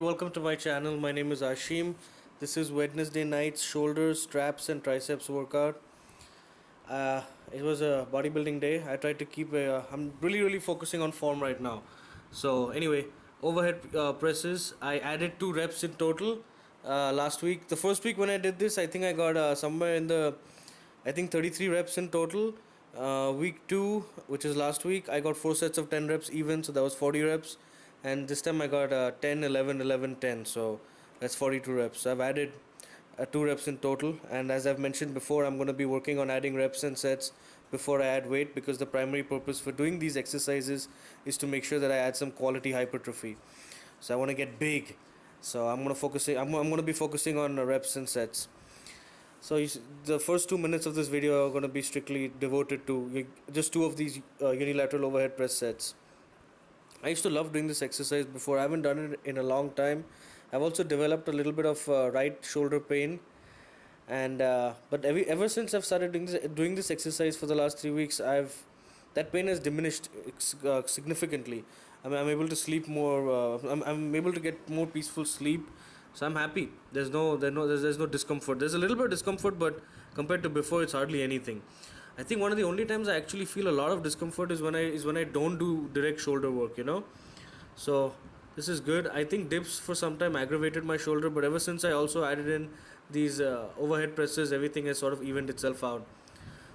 Welcome to my channel. My name is Ashim. This is Wednesday night's shoulders, traps, and triceps workout. It was a bodybuilding day. I tried to keep. I'm really focusing on form right now. So anyway, overhead presses. I added 2 reps in total. Last week, the first week when I did this, I think I got somewhere in the, I think 33 reps in total. Week 2, which is last week, I got 4 sets of 10 reps even, so that was 40 reps. And this time I got 10, 11, 11, 10, so that's 42 reps. So I've added 2 reps in total, and as I've mentioned before, I'm going to be working on adding reps and sets before I add weight, because the primary purpose for doing these exercises is to make sure that I add some quality hypertrophy. So I want to get big, so I'm going to be focusing on reps and sets. So the first 2 minutes of this video are going to be strictly devoted to just 2 of these unilateral overhead press sets. I used to love doing this exercise before. I haven't done it in a long time. I've also developed a little bit of right shoulder pain, and but ever since I've started doing this exercise for the last 3 weeks, that pain has diminished significantly. I'm able to sleep more. I'm able to get more peaceful sleep. So I'm happy. There's no discomfort. There's a little bit of discomfort, but compared to before, it's hardly anything. I think one of the only times I actually feel a lot of discomfort is when I don't do direct shoulder work. So this is good. I think dips for some time aggravated my shoulder, but ever since I also added in these overhead presses, everything has sort of evened itself out.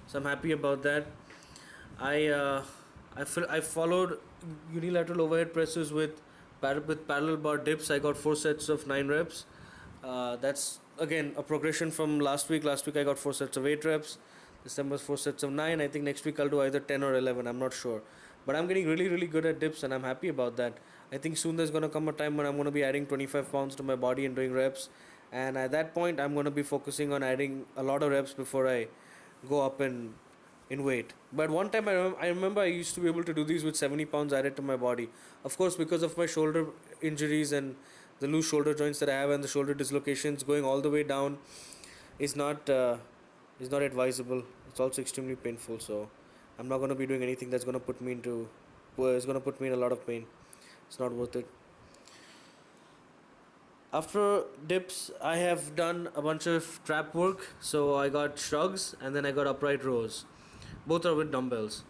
So I'm happy about that. I followed unilateral overhead presses with parallel bar dips. I got 4 sets of 9 reps. That's again a progression from last week. Last week I got 4 sets of 8 reps. This time was 4 sets of 9. I think next week I'll do either 10 or 11. I'm not sure, but I'm getting really good at dips, and I'm happy about that. I think soon there's gonna come a time when I'm gonna be adding 25 pounds to my body and doing reps, and at that point I'm gonna be focusing on adding a lot of reps before I go up in weight. But one time I remember I used to be able to do these with 70 pounds added to my body. Of course, because of my shoulder injuries and the loose shoulder joints that I have and the shoulder dislocations, going all the way down is not advisable. It's also extremely painful. So I'm not going to be doing anything that's going to put me in a lot of pain. It's not worth it. After dips, I have done a bunch of trap work. So I got shrugs and then I got upright rows. Both are with dumbbells.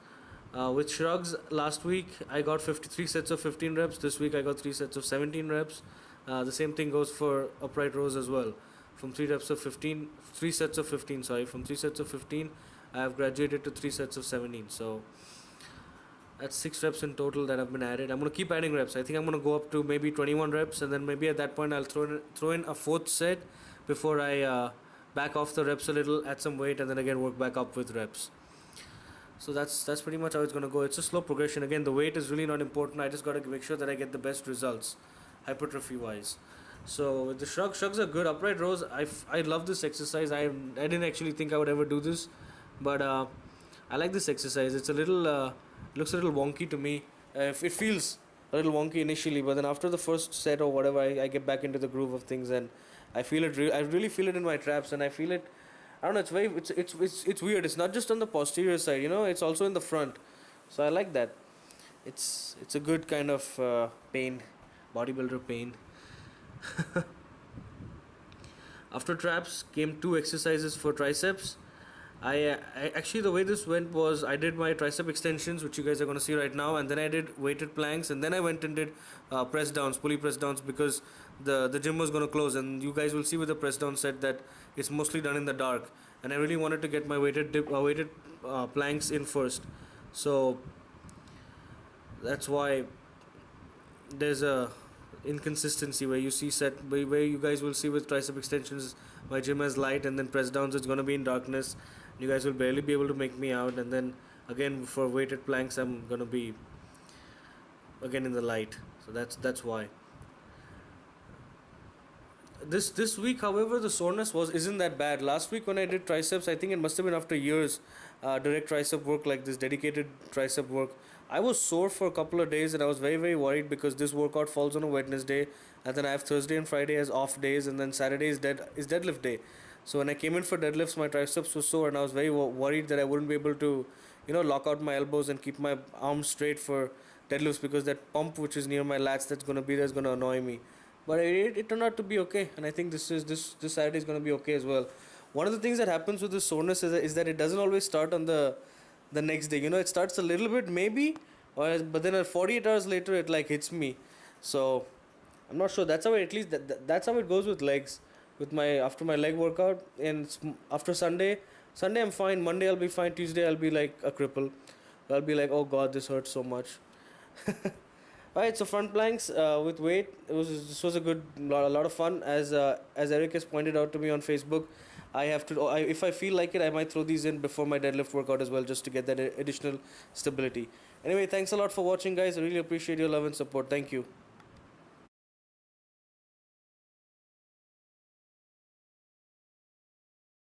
With shrugs, last week I got 53 sets of 15 reps. This week I got 3 sets of 17 reps. The same thing goes for upright rows as well. From 3 sets of 15, sorry, from 3 sets of 15, I have graduated to 3 sets of 17. So that's 6 reps in total that have been added. I'm going to keep adding reps. I think I'm going to go up to maybe 21 reps, and then maybe at that point I'll throw in a 4th set before I back off the reps a little, add some weight, and then again work back up with reps. So that's pretty much how it's going to go. It's a slow progression. Again, the weight is really not important. I just got to make sure that I get the best results hypertrophy wise. So with the shrugs are good. Upright rows, I love this exercise. I didn't actually think I would ever do this, but I like this exercise. It's a little looks a little wonky to me. It feels a little wonky initially, but then after the first set or whatever, I get back into the groove of things, and I feel it. I really feel it in my traps, and I feel it. I don't know. It's weird. It's not just on the posterior side, It's also in the front. So I like that. It's a good kind of pain, bodybuilder pain. After traps came 2 exercises for triceps. I actually, the way this went was I did my tricep extensions, which you guys are going to see right now, and then I did weighted planks, and then I went and did press downs, pulley press downs, because the gym was going to close, and you guys will see with the press down set that it's mostly done in the dark, and I really wanted to get my weighted planks in first. So that's why there's a inconsistency where you guys will see with tricep extensions my gym has light, and then press downs it's going to be in darkness. You guys will barely be able to make me out, and then again for weighted planks I'm going to be again in the light. So that's why. This week, however, the soreness isn't that bad. Last week when I did triceps, I think it must have been after years direct tricep work like this, dedicated tricep work, I was sore for a couple of days, and I was very worried because this workout falls on a Wednesday, and then I have Thursday and Friday as off days, and then Saturday is deadlift day. So when I came in for deadlifts, my triceps were sore, and I was very worried that I wouldn't be able to lock out my elbows and keep my arms straight for deadlifts, because that pump which is near my lats that's going to annoy me. but it turned out to be okay, and I think this Saturday is going to be okay as well. One of the things that happens with this soreness is that it doesn't always start on the next day. It starts a little bit maybe, but then 48 hours later it like hits me. So I'm not sure. That's how it, at least that's how it goes with legs. With my after my leg workout, and after Sunday I'm fine. Monday I'll be fine. Tuesday I'll be like a cripple. I'll be like, oh god, this hurts so much. Alright, so front planks with weight. This was a lot of fun. As Eric has pointed out to me on Facebook, I have to. If I feel like it, I might throw these in before my deadlift workout as well, just to get that additional stability. Anyway, thanks a lot for watching, guys. I really appreciate your love and support. Thank you.